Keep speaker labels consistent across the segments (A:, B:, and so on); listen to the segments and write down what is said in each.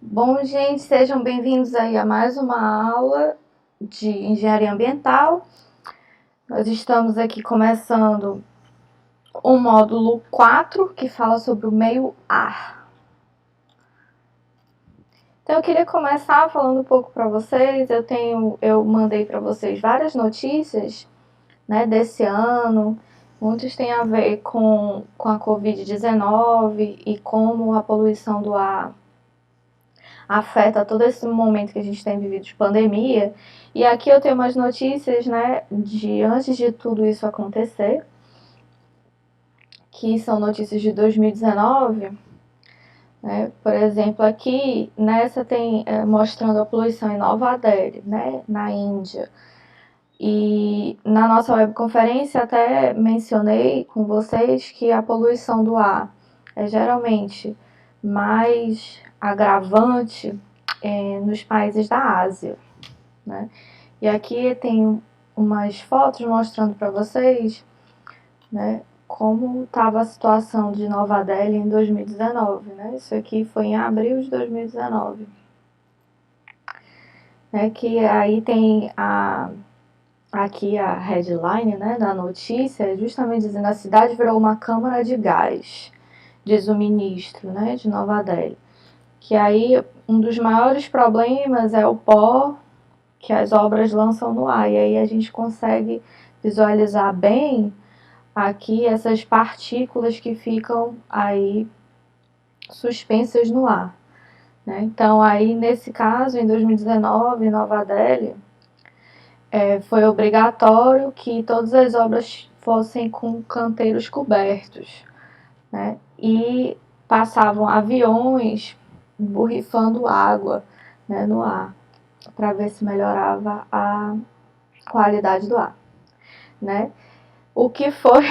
A: Bom, gente, sejam bem-vindos aí a mais uma aula de engenharia ambiental. Nós estamos aqui começando o módulo 4, que fala sobre o meio ar. Então, eu queria começar falando um pouco para vocês. Eu mandei para vocês várias notícias, né, desse ano. Muitos têm a ver com a Covid-19 e como a poluição do ar afeta todo esse momento que a gente tem vivido de pandemia. E aqui eu tenho umas notícias, né, de antes de tudo isso acontecer, que são notícias de 2019, né? Por exemplo, aqui nessa tem mostrando a poluição em Nova Delhi, né, na Índia. E na nossa webconferência até mencionei com vocês que a poluição do ar é geralmente mais agravante nos países da Ásia, né? E aqui tem umas fotos mostrando para vocês, né, como estava a situação de Nova Delhi em 2019, né? Isso aqui foi em abril de 2019, né? Que aí tem aqui a headline, né, da notícia, justamente dizendo: a cidade virou uma câmara de gás, diz o ministro, né, de Nova Delhi. Que aí um dos maiores problemas é o pó que as obras lançam no ar. E aí a gente consegue visualizar bem aqui essas partículas que ficam aí suspensas no ar, né? Então aí nesse caso, em 2019, em Nova Delhi, foi obrigatório que todas as obras fossem com canteiros cobertos, né? E passavam aviões borrifando água, né, no ar, para ver se melhorava a qualidade do ar, né? O que foi,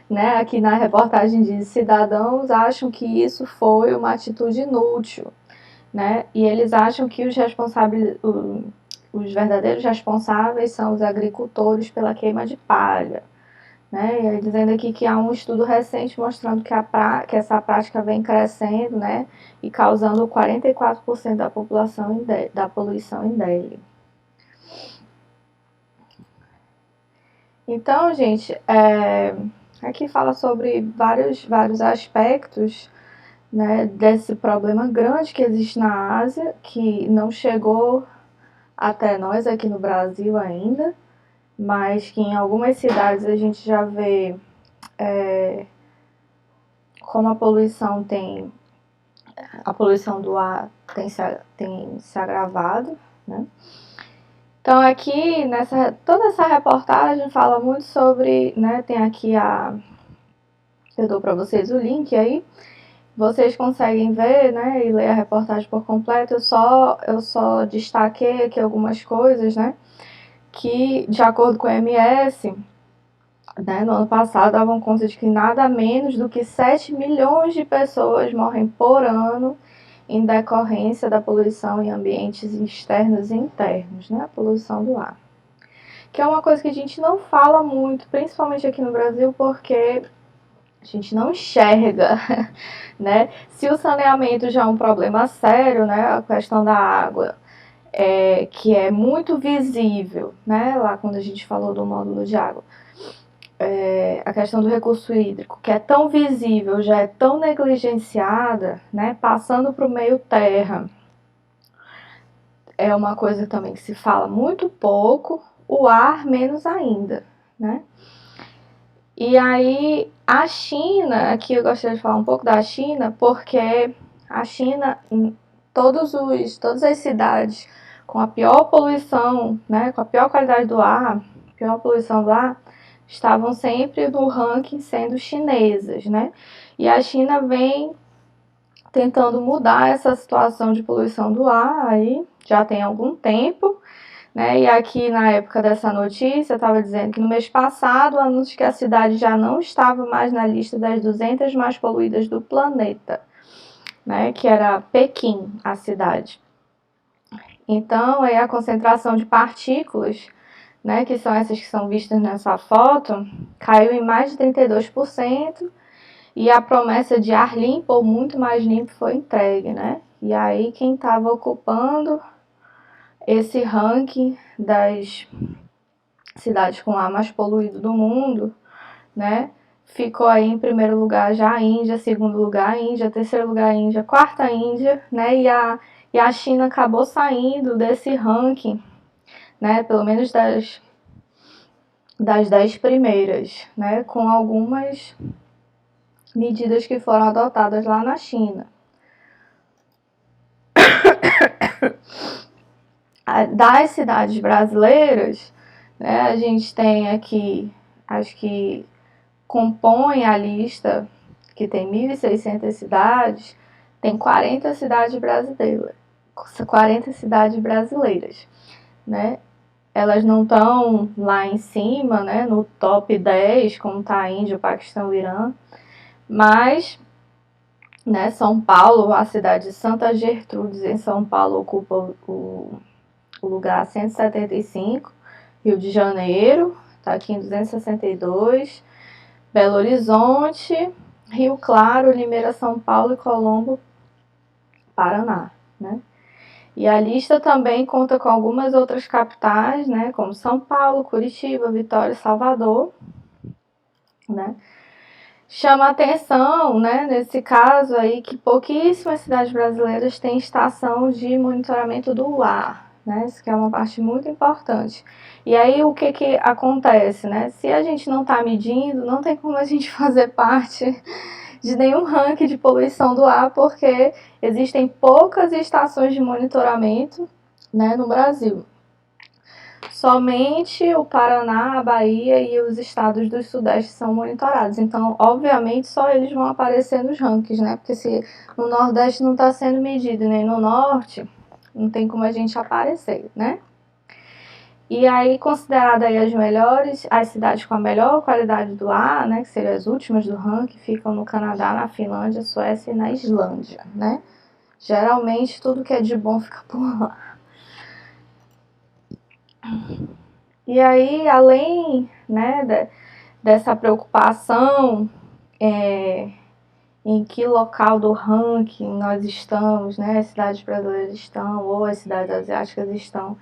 A: né, aqui na reportagem diz: cidadãos acham que isso foi uma atitude inútil, né? E eles acham que os verdadeiros responsáveis são os agricultores pela queima de palha, né? E aí dizendo aqui que há um estudo recente mostrando que essa prática vem crescendo, né, e causando 44% da população da poluição em Delhi. Então, gente, aqui fala sobre vários aspectos, né, desse problema grande que existe na Ásia, que não chegou até nós aqui no Brasil ainda, mas que em algumas cidades a gente já vê como a poluição do ar tem se agravado, né? Então aqui toda essa reportagem fala muito sobre, né, tem aqui eu dou para vocês o link aí, vocês conseguem ver, né, e ler a reportagem por completo. Eu só destaquei aqui algumas coisas, né, que de acordo com o OMS, né, no ano passado davam conta de que nada menos do que 7 milhões de pessoas morrem por ano em decorrência da poluição em ambientes externos e internos, né, a poluição do ar. Que é uma coisa que a gente não fala muito, principalmente aqui no Brasil, porque a gente não enxerga, né? Se o saneamento já é um problema sério, né, a questão da água, que é muito visível, né, lá quando a gente falou do módulo de água, a questão do recurso hídrico, que é tão visível, já é tão negligenciada, né, passando para o meio terra, é uma coisa também que se fala muito pouco, o ar menos ainda, né? E aí a China, aqui eu gostaria de falar um pouco da China, porque a China, todas as cidades com a pior poluição, né, com a pior qualidade do ar, pior poluição do ar, estavam sempre no ranking sendo chinesas, né? E a China vem tentando mudar essa situação de poluição do ar aí já tem algum tempo, né? E aqui na época dessa notícia estava dizendo que no mês passado anunciou que a cidade já não estava mais na lista das 200 mais poluídas do planeta, né? Que era Pequim, a cidade. Então, aí a concentração de partículas, né, que são essas que são vistas nessa foto, caiu em mais de 32%, e a promessa de ar limpo ou muito mais limpo foi entregue, né? E aí quem estava ocupando esse ranking das cidades com ar mais poluído do mundo, né? Ficou aí em primeiro lugar já a Índia, segundo lugar a Índia, terceiro lugar a Índia, quarta a Índia, né? E a China acabou saindo desse ranking, né? Pelo menos das 10 primeiras, né? Com algumas medidas que foram adotadas lá na China. Das cidades brasileiras, né? A gente tem aqui, acho que compõe a lista, que tem 1.600 cidades, tem 40 cidades brasileiras. 40 cidades brasileiras, né? Elas não estão lá em cima, né, no top 10, como está a Índia, o Paquistão, o Irã, mas, né, São Paulo, a cidade de Santa Gertrudes, em São Paulo, ocupa o lugar 175, Rio de Janeiro, está aqui em 262, Belo Horizonte, Rio Claro, Limeira, São Paulo e Colombo, Paraná, né? E a lista também conta com algumas outras capitais, né, como São Paulo, Curitiba, Vitória e Salvador, né? Chama atenção, né, nesse caso aí, que pouquíssimas cidades brasileiras têm estação de monitoramento do ar, né? Isso que é uma parte muito importante. E aí o que acontece, né? Se a gente não está medindo, não tem como a gente fazer parte de nenhum ranking de poluição do ar, porque existem poucas estações de monitoramento, né, no Brasil. Somente o Paraná, a Bahia e os estados do Sudeste são monitorados. Então, obviamente, só eles vão aparecer nos rankings, né? Porque se no Nordeste não está sendo medido, nem no Norte, não tem como a gente aparecer, né? E aí, consideradas aí as melhores, as cidades com a melhor qualidade do ar, né, que seriam as últimas do ranking, ficam no Canadá, na Finlândia, Suécia e na Islândia, né? Geralmente, tudo que é de bom fica por lá. E aí, além, né, dessa preocupação em que local do ranking nós estamos, né, as cidades brasileiras estão ou as cidades asiáticas estão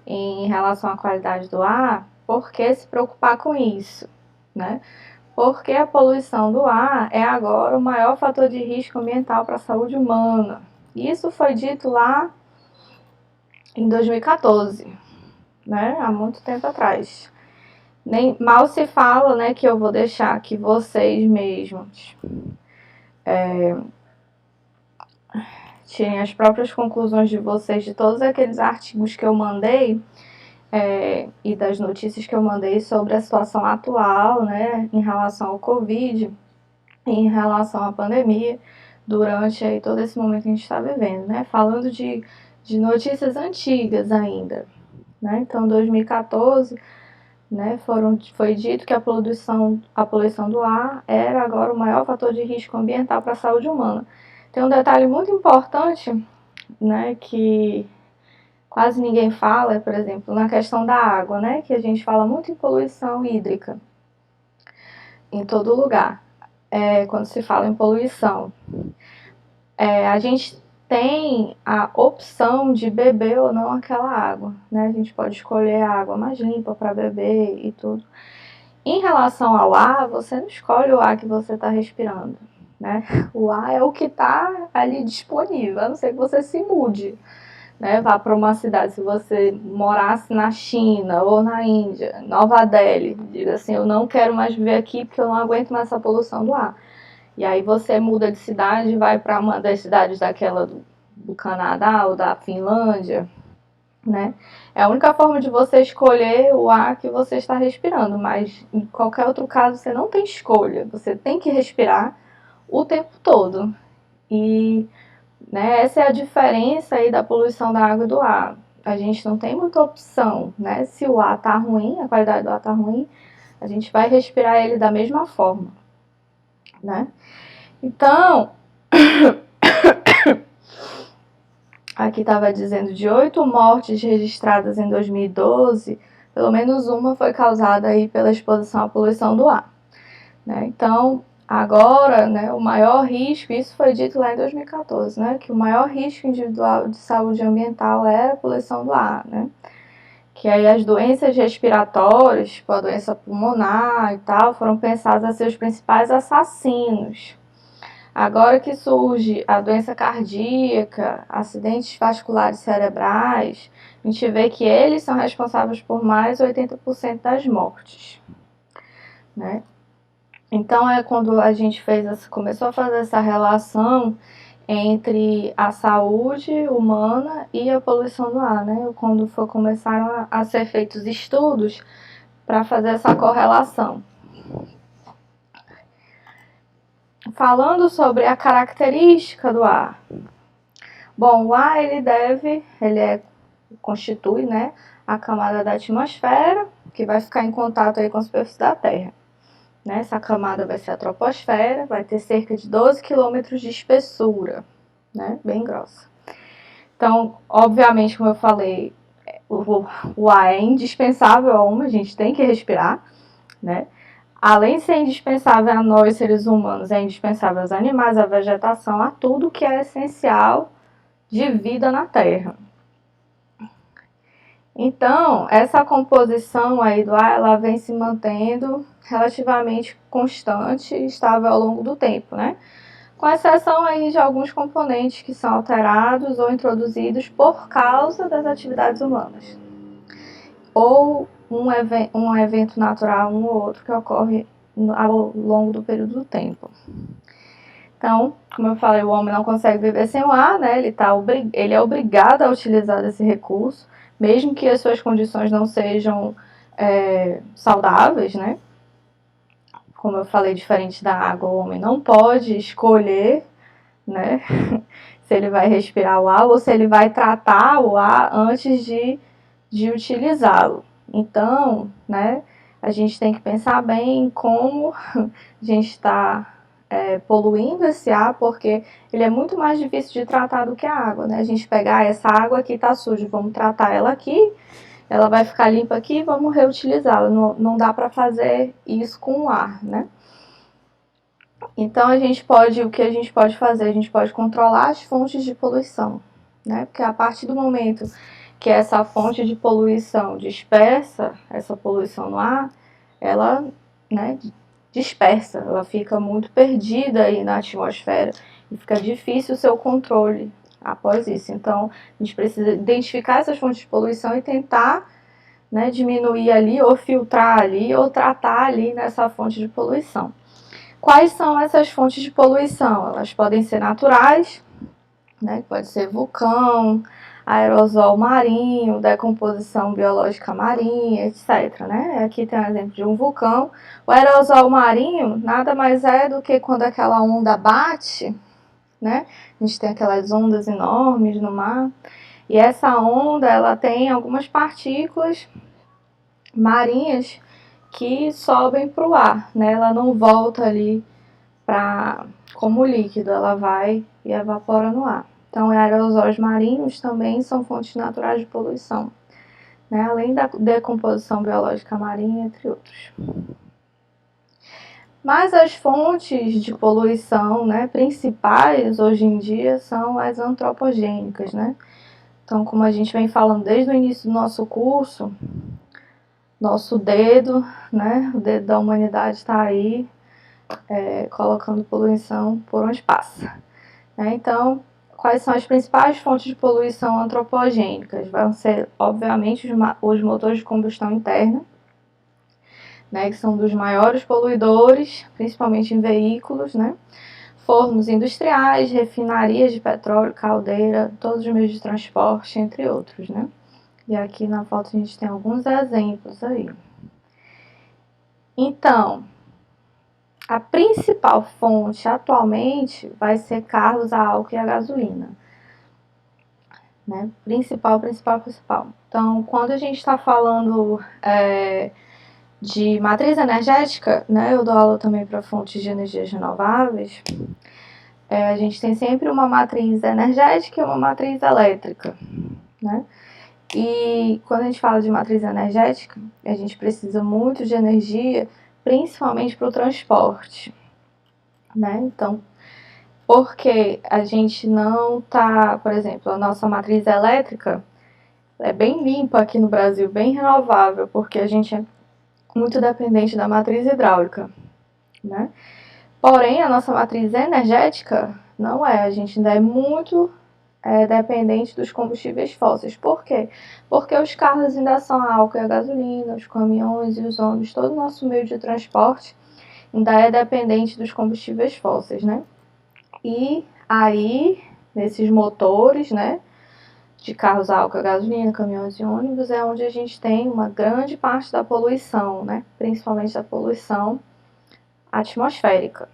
A: em relação à qualidade do ar, por que se preocupar com isso, né? Porque a poluição do ar é agora o maior fator de risco ambiental para a saúde humana. Isso foi dito lá em 2014, né? Há muito tempo atrás. Nem mal se fala, né, que eu vou deixar que vocês mesmos tirem as próprias conclusões de vocês de todos aqueles artigos que eu mandei e das notícias que eu mandei sobre a situação atual, né, em relação ao Covid, em relação à pandemia, durante aí todo esse momento que a gente está vivendo, né, falando de notícias antigas ainda, né, então 2014, né, foi dito que a poluição do ar era agora o maior fator de risco ambiental para a saúde humana. Tem um detalhe muito importante, né, que quase ninguém fala, por exemplo, na questão da água, né, que a gente fala muito em poluição hídrica, em todo lugar, quando se fala em poluição. A gente tem a opção de beber ou não aquela água, né? A gente pode escolher a água mais limpa para beber e tudo. Em relação ao ar, você não escolhe o ar que você está respirando, né? O ar é o que está ali disponível, a não ser que você se mude, né? Vá para uma cidade, se você morasse na China ou na Índia, Nova Delhi, diga assim, eu não quero mais viver aqui porque eu não aguento mais essa poluição do ar. E aí você muda de cidade e vai para uma das cidades daquela do Canadá ou da Finlândia, né? É a única forma de você escolher o ar que você está respirando, mas em qualquer outro caso você não tem escolha, você tem que respirar o tempo todo. E, né, essa é a diferença aí da poluição da água e do ar. A gente não tem muita opção, né? Se o ar tá ruim, a qualidade do ar tá ruim, a gente vai respirar ele da mesma forma, né? Então, aqui estava dizendo de 8 mortes registradas em 2012, pelo menos uma foi causada aí pela exposição à poluição do ar, né? Então, Agora, né, o maior risco, isso foi dito lá em 2014, né, que o maior risco individual de saúde ambiental era a poluição do ar, né, que aí as doenças respiratórias, tipo a doença pulmonar e tal, foram pensadas a ser os principais assassinos. Agora que surge a doença cardíaca, acidentes vasculares cerebrais, a gente vê que eles são responsáveis por mais de 80% das mortes, né? Então é quando a gente começou a fazer essa relação entre a saúde humana e a poluição do ar, né? Quando começaram a ser feitos estudos para fazer essa correlação. Falando sobre a característica do ar. Bom, o ar constitui, né, a camada da atmosfera, que vai ficar em contato aí com a superfície da Terra. Né? Essa camada vai ser a troposfera, vai ter cerca de 12 quilômetros de espessura, né? Bem grossa. Então, obviamente, como eu falei, o ar é indispensável ao homem, a gente tem que respirar, né? Além de ser indispensável a nós, seres humanos, é indispensável aos animais, à vegetação, a tudo que é essencial de vida na Terra. Então, essa composição aí do ar, ela vem se mantendo relativamente constante e estável ao longo do tempo, né? Com exceção aí de alguns componentes que são alterados ou introduzidos por causa das atividades humanas. Ou um evento natural, um ou outro, que ocorre ao longo do período do tempo. Então, como eu falei, o homem não consegue viver sem o ar, né? Ele é obrigado a utilizar esse recurso, mesmo que as suas condições não sejam saudáveis, né? Como eu falei, diferente da água, o homem não pode escolher, né? Se ele vai respirar o ar ou se ele vai tratar o ar antes de utilizá-lo. Então, né? A gente tem que pensar bem em como a gente está poluindo esse ar, porque ele é muito mais difícil de tratar do que a água, né? A gente pegar essa água aqui tá suja, vamos tratar ela aqui, ela vai ficar limpa aqui e vamos reutilizá-la. Não dá para fazer isso com o ar, né? Então o que a gente pode fazer? A gente pode controlar as fontes de poluição, né? Porque a partir do momento que essa fonte de poluição dispersa essa poluição no ar, ela, né, dispersa, ela fica muito perdida aí na atmosfera e fica difícil o seu controle após isso. Então, a gente precisa identificar essas fontes de poluição e tentar, né, diminuir ali, ou filtrar ali, ou tratar ali nessa fonte de poluição. Quais são essas fontes de poluição? Elas podem ser naturais, né, pode ser vulcão, aerosol marinho, decomposição biológica marinha, etc. Né? Aqui tem um exemplo de um vulcão. O aerosol marinho nada mais é do que quando aquela onda bate, né? A gente tem aquelas ondas enormes no mar, e essa onda ela tem algumas partículas marinhas que sobem para o ar, né? Ela não volta ali como líquido, ela vai e evapora no ar. Então, aerosóis marinhos também são fontes naturais de poluição, né? Além da decomposição biológica marinha, entre outros. Mas as fontes de poluição, né, principais hoje em dia são as antropogênicas, né? Então, como a gente vem falando desde o início do nosso curso, nosso dedo, né, o dedo da humanidade está aí, colocando poluição por onde passa. Então, quais são as principais fontes de poluição antropogênicas? Vão ser, obviamente, os motores de combustão interna, né, que são dos maiores poluidores, principalmente em veículos, né? Fornos industriais, refinarias de petróleo, caldeira, todos os meios de transporte, entre outros, né? E aqui na foto a gente tem alguns exemplos aí. Então, a principal fonte atualmente vai ser carros a álcool e a gasolina. Né? Principal. Então, quando a gente está falando de matriz energética, né, eu dou aula também para fontes de energias renováveis, a gente tem sempre uma matriz energética e uma matriz elétrica, né? E quando a gente fala de matriz energética, a gente precisa muito de energia, principalmente para o transporte. né? Então, porque a gente não tá, por exemplo, a nossa matriz elétrica é bem limpa aqui no Brasil, bem renovável, porque a gente é muito dependente da matriz hidráulica, né? Porém, a nossa matriz energética não é, a gente ainda é muito dependente dos combustíveis fósseis. Por quê? Porque os carros ainda são a álcool e a gasolina, os caminhões e os ônibus, todo o nosso meio de transporte ainda é dependente dos combustíveis fósseis, né? E aí, nesses motores, né, de carros a álcool, a gasolina, caminhões e ônibus, é onde a gente tem uma grande parte da poluição, né? Principalmente da poluição atmosférica,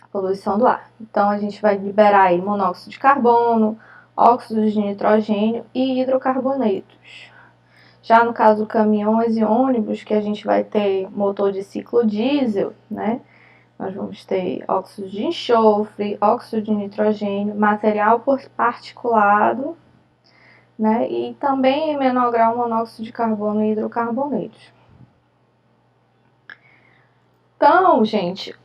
A: a poluição do ar. Então, a gente vai liberar aí monóxido de carbono, óxidos de nitrogênio e hidrocarbonetos. Já no caso de caminhões e ônibus, que a gente vai ter motor de ciclo diesel, né? Nós vamos ter óxido de enxofre, óxido de nitrogênio, material particulado, né? E também em menor grau monóxido de carbono e hidrocarbonetos. Então, gente,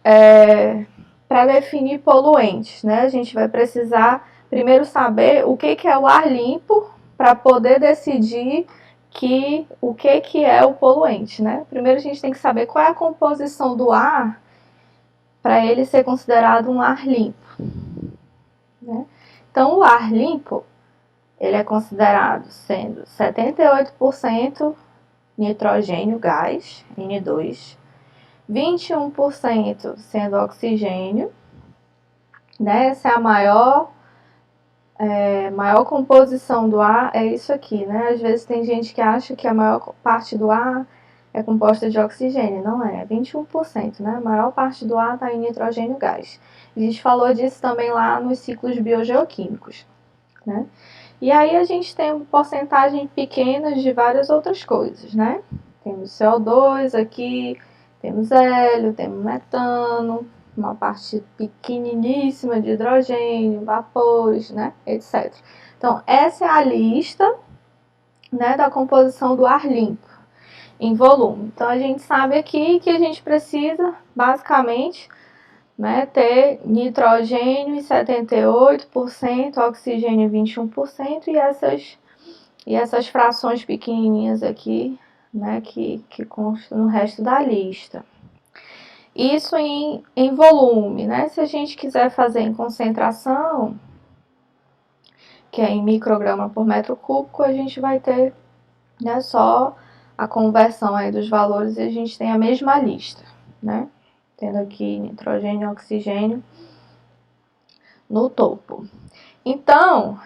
A: para definir poluentes, né? A gente vai precisar primeiro saber o que é o ar limpo para poder decidir o que é o poluente, né? Primeiro a gente tem que saber qual é a composição do ar para ele ser considerado um ar limpo, né? Então, o ar limpo, ele é considerado sendo 78% nitrogênio, gás, N2, 21% sendo oxigênio, né? Essa é a maior composição do ar, é isso aqui, né? Às vezes tem gente que acha que a maior parte do ar é composta de oxigênio, não é 21%, né? A maior parte do ar está em nitrogênio, gás. A gente falou disso também lá nos ciclos biogeoquímicos, né? E aí a gente tem uma porcentagem pequena de várias outras coisas, né? Temos CO2 aqui, temos hélio, temos metano, uma parte pequeniníssima de hidrogênio, vapores, né? Etc. Então, essa é a lista, né, da composição do ar limpo em volume. Então, a gente sabe aqui que a gente precisa, basicamente, né, ter nitrogênio em 78%, oxigênio em 21% e essas frações pequenininhas aqui, né, que constam no resto da lista. Isso em volume, né? Se a gente quiser fazer em concentração, que é em micrograma por metro cúbico, a gente vai ter, né, só a conversão aí dos valores e a gente tem a mesma lista, né? Tendo aqui nitrogênio e oxigênio no topo. Então,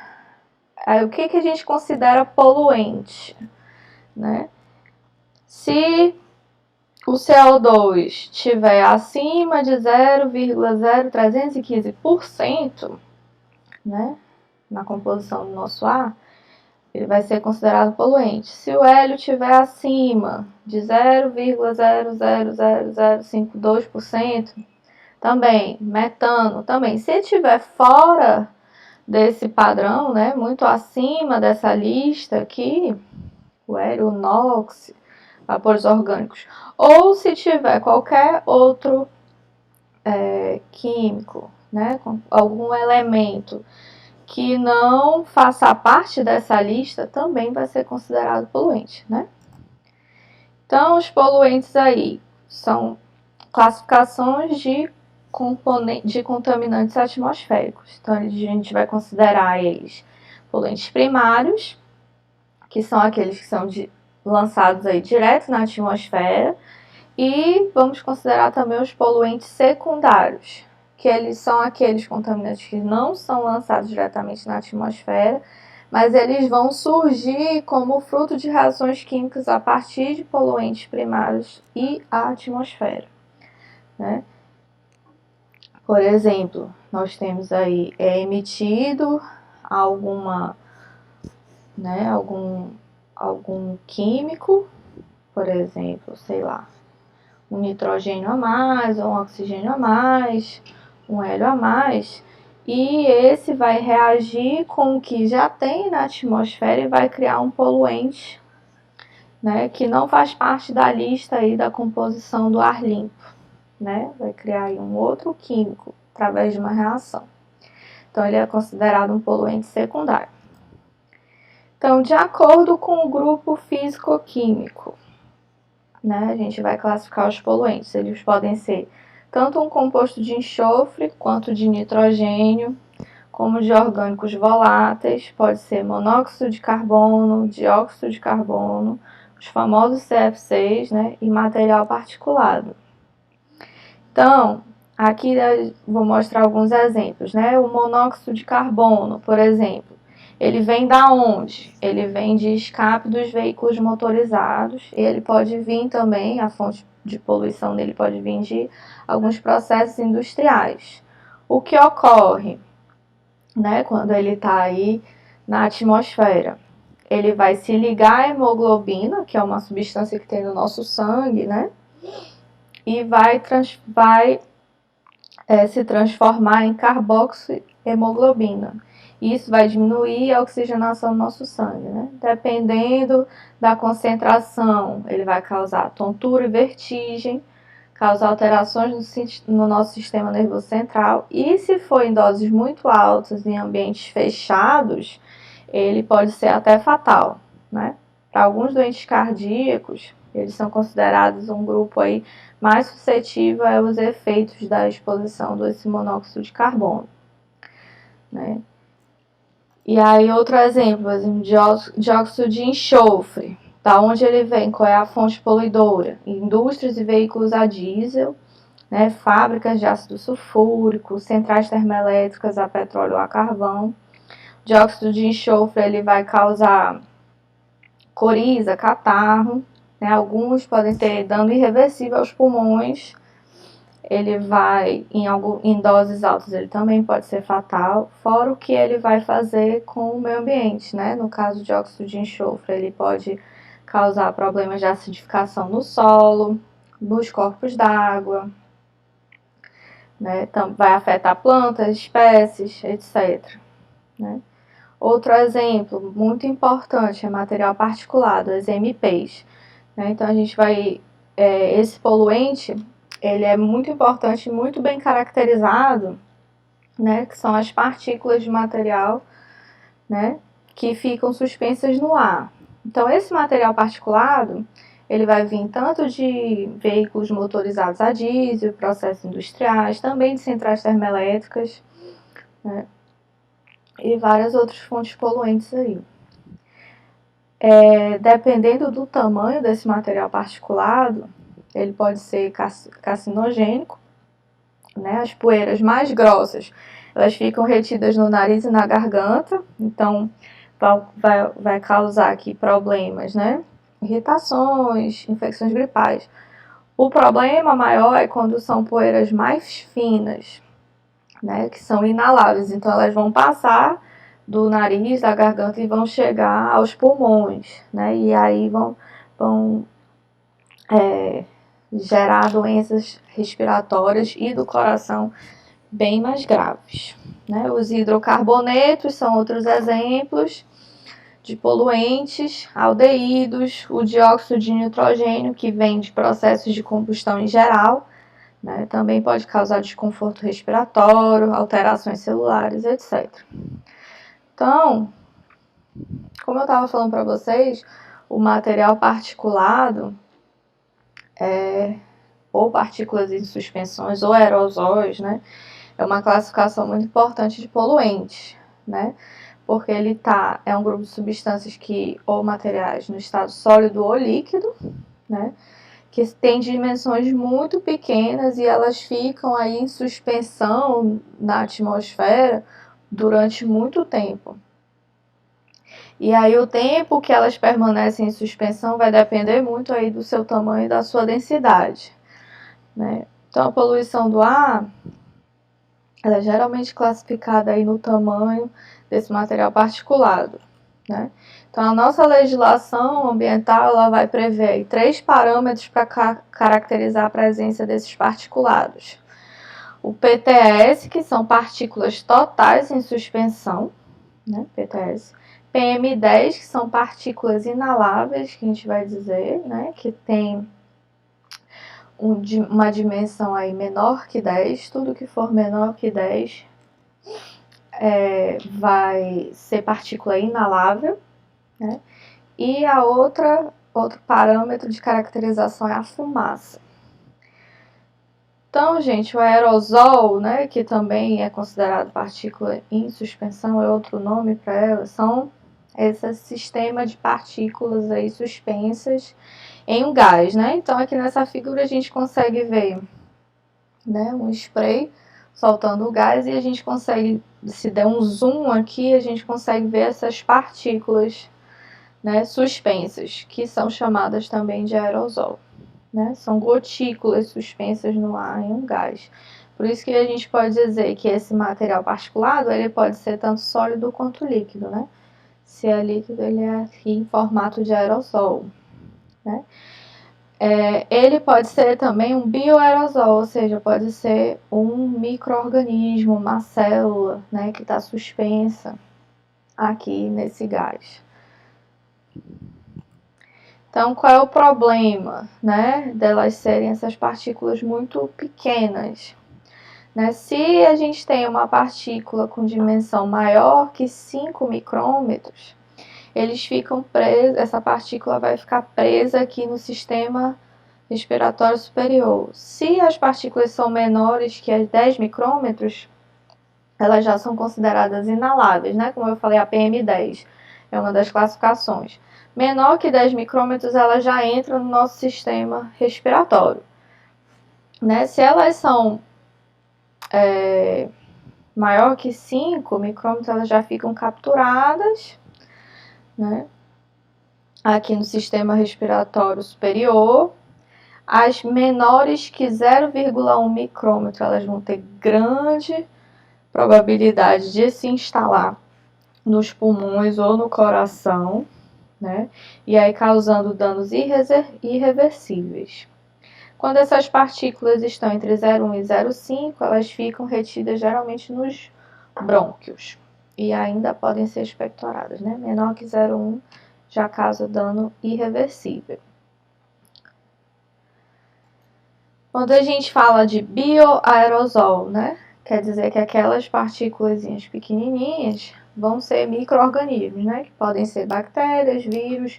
A: aí, o que a gente considera poluente, né? Se o CO2 estiver acima de 0,0315%, né, na composição do nosso ar, ele vai ser considerado poluente. Se o hélio estiver acima de 0,000052%, também. Metano, também. Se estiver fora desse padrão, né, muito acima dessa lista aqui, o hélio, o NOx, vapores orgânicos, ou se tiver qualquer outro químico, né, com algum elemento que não faça parte dessa lista, também vai ser considerado poluente, né? Então, os poluentes aí são classificações de contaminantes atmosféricos. Então, a gente vai considerar eles poluentes primários, que são aqueles que são lançados aí direto na atmosfera, e vamos considerar também os poluentes secundários, que eles são aqueles contaminantes que não são lançados diretamente na atmosfera, mas eles vão surgir como fruto de reações químicas a partir de poluentes primários e a atmosfera, né? Por exemplo, nós temos aí emitido algum químico, por exemplo, sei lá, um nitrogênio a mais, ou um oxigênio a mais, um hélio a mais, e esse vai reagir com o que já tem na atmosfera e vai criar um poluente, né, que não faz parte da lista aí da composição do ar limpo, né? Vai criar aí um outro químico através de uma reação. Então, ele é considerado um poluente secundário. Então, de acordo com o grupo físico-químico, né, a gente vai classificar os poluentes. Eles podem ser tanto um composto de enxofre quanto de nitrogênio, como de orgânicos voláteis, pode ser monóxido de carbono, dióxido de carbono, os famosos CFCs, né, e material particulado. Então, aqui eu vou mostrar alguns exemplos, né? O monóxido de carbono, por exemplo, ele vem da onde? Ele vem de escape dos veículos motorizados. Ele pode vir também, a fonte de poluição dele pode vir de alguns processos industriais. O que ocorre, né, quando ele está aí na atmosfera? Ele vai se ligar à hemoglobina, que é uma substância que tem no nosso sangue, né? E vai se transformar em carboxihemoglobina. Isso vai diminuir a oxigenação do nosso sangue, né? Dependendo da concentração, ele vai causar tontura e vertigem, causar alterações no nosso sistema nervoso central. E se for em doses muito altas, em ambientes fechados, ele pode ser até fatal, né? Para alguns doentes cardíacos, eles são considerados um grupo aí mais suscetível aos efeitos da exposição desse monóxido de carbono, né? E aí, outro exemplo, dióxido de enxofre. Da onde ele vem? Qual é a fonte poluidora? Indústrias e veículos a diesel, né? Fábricas de ácido sulfúrico, centrais termoelétricas a petróleo ou a carvão. Dióxido de enxofre ele vai causar coriza, catarro, né? Alguns podem ter dano irreversível aos pulmões. Ele vai, em doses altas, ele também pode ser fatal, fora o que ele vai fazer com o meio ambiente, né? No caso de dióxido de enxofre, ele pode causar problemas de acidificação no solo, nos corpos d'água, né? Vai afetar plantas, espécies, etc., né? Outro exemplo muito importante é material particulado, as MPs, né? Então, a gente vai... esse poluente, ele é muito importante, muito bem caracterizado, né? Que são as partículas de material, né? Que ficam suspensas no ar. Então, esse material particulado, ele vai vir tanto de veículos motorizados a diesel, processos industriais, também de centrais termoelétricas, né? E várias outras fontes poluentes aí. Dependendo do tamanho desse material particulado, ele pode ser carcinogênico, né? As poeiras mais grossas, elas ficam retidas no nariz e na garganta, então vai causar aqui problemas, né? Irritações, infecções gripais. O problema maior é quando são poeiras mais finas, né? Que são inaláveis, então elas vão passar do nariz, da garganta e vão chegar aos pulmões, né? E aí vão gerar doenças respiratórias e do coração bem mais graves, né? Os hidrocarbonetos são outros exemplos de poluentes, aldeídos, o dióxido de nitrogênio, que vem de processos de combustão em geral, né? Também pode causar desconforto respiratório, alterações celulares, etc. Então, como eu estava falando para vocês, o material particulado ou partículas em suspensões ou aerosóis, né? É uma classificação muito importante de poluentes, né? Porque ele é um grupo de substâncias ou materiais no estado sólido ou líquido, né? Que tem dimensões muito pequenas e elas ficam aí em suspensão na atmosfera durante muito tempo. E aí o tempo que elas permanecem em suspensão vai depender muito aí do seu tamanho e da sua densidade, né? Então a poluição do ar, ela é geralmente classificada aí no tamanho desse material particulado, né? Então a nossa legislação ambiental, ela vai prever aí 3 parâmetros para caracterizar a presença desses particulados. O PTS, que são partículas totais em suspensão, né? PTS. PM10, que são partículas inaláveis, que a gente vai dizer, né? Que tem uma dimensão aí menor que 10, tudo que for menor que 10 vai ser partícula inalável, né? E outro parâmetro de caracterização é a fumaça. Então, gente, o aerosol, né, que também é considerado partícula em suspensão, é outro nome para ela, são esse sistema de partículas aí suspensas em um gás, né? Então, aqui nessa figura a gente consegue ver, né, um spray soltando o gás e a gente consegue, se der um zoom aqui, a gente consegue ver essas partículas, né, suspensas, que são chamadas também de aerosol. Né? São gotículas suspensas no ar em um gás. Por isso que a gente pode dizer que esse material particulado ele pode ser tanto sólido quanto líquido, né? Se é líquido, ele é aqui em formato de aerossol, né? Ele pode ser também um bioaerosol, ou seja, pode ser um micro-organismo, uma célula, né, que está suspensa aqui nesse gás. Então, qual é o problema, né, delas serem essas partículas muito pequenas? Né? Se a gente tem uma partícula com dimensão maior que 5 micrômetros, eles ficam presos, essa partícula vai ficar presa aqui no sistema respiratório superior. Se as partículas são menores que 10 micrômetros, elas já são consideradas inaláveis, né? Como eu falei, a PM10 é uma das classificações. Menor que 10 micrômetros, ela já entra no nosso sistema respiratório. Né? Se elas são maior que 5 micrômetros, elas já ficam capturadas, né? Aqui no sistema respiratório superior. As menores que 0,1 micrômetro, elas vão ter grande probabilidade de se instalar nos pulmões ou no coração, né? E aí causando danos irreversíveis. Quando essas partículas estão entre 0,1 e 0,5, elas ficam retidas geralmente nos brônquios e ainda podem ser expectoradas, né? Menor que 0,1 já causa dano irreversível. Quando a gente fala de bioaerosol, né? Quer dizer que aquelas partículas pequenininhas vão ser micro-organismos, né? Que podem ser bactérias, vírus,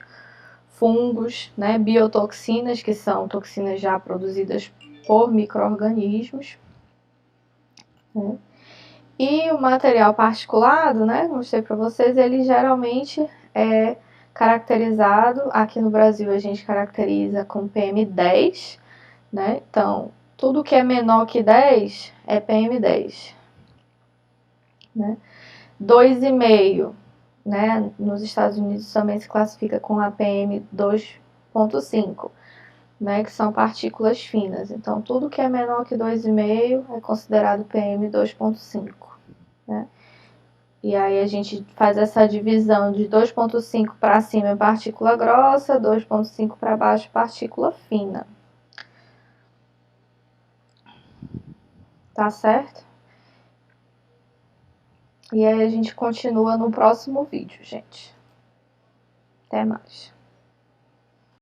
A: fungos, né? Biotoxinas, que são toxinas já produzidas por micro-organismos. Né? E o material particulado, né? Mostrei para vocês, ele geralmente é caracterizado, aqui no Brasil a gente caracteriza com PM10, né? Então, tudo que é menor que 10 é PM10, né? 2,5, né? Nos Estados Unidos também se classifica com a PM2,5, né? Que são partículas finas. Então, tudo que é menor que 2,5 é considerado PM2,5, né? E aí a gente faz essa divisão de 2,5 para cima é partícula grossa, 2,5 para baixo partícula fina. Tá certo? E aí a gente continua no próximo vídeo, gente. Até mais.